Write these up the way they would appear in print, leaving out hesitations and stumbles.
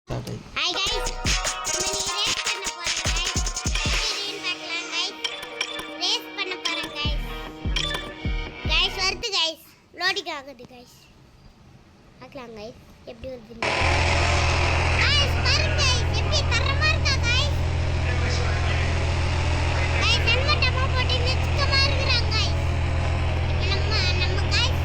Hi guys, race பண்ண போறேன் guys. Guys வருது guys. Loading ஆகுது guys. பார்க்கலாம் guys. எப்படி வருது? Guys பாருங்க guys, எப்படி தரமா இருக்கா guys. Guys ஹெல்மெட் அம்மா போட்டு நிச்சயமா இருக்குறாங்க guys. நம்ம guys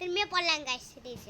திரும்பியும் போடலாம் guys race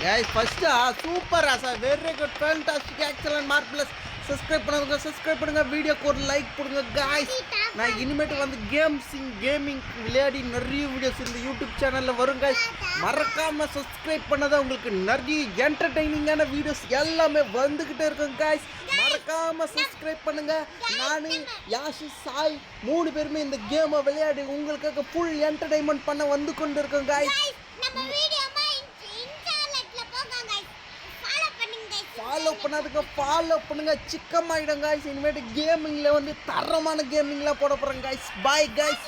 guys first super asa very good fantastic excellent marvelous subscribe பண்ணுங்க வீடியோக்கு ஒரு லைக் போடுங்க guys நான் இனிமேட்டு வந்து கேமிங் விளையாடி நிறைய வீடியோஸ் இந்த யூடியூப் சேனல்ல வரும் guys மறக்காம subscribe பண்ணாதான் உங்களுக்கு நிறைய என்டர்டெய்னிங்கான வீடியோஸ் எல்லாமே வந்துகிட்டே இருக்கும் guys மறக்காம subscribe பண்ணுங்க நான் யாஷி சாய் மூணு பேருமே இந்த கேமை விளையாடி உங்களுக்காக full entertainment பண்ண வந்து கொண்டு இருக்கோம் guys நம்ம வீடியோ ஃபாலோ பண்ணுங்க சிக்கமாயிடும் guys இனிமேட்டு கேமிங்ல வந்து தரமான கேமிங்ல போட போறோம் guys bye guys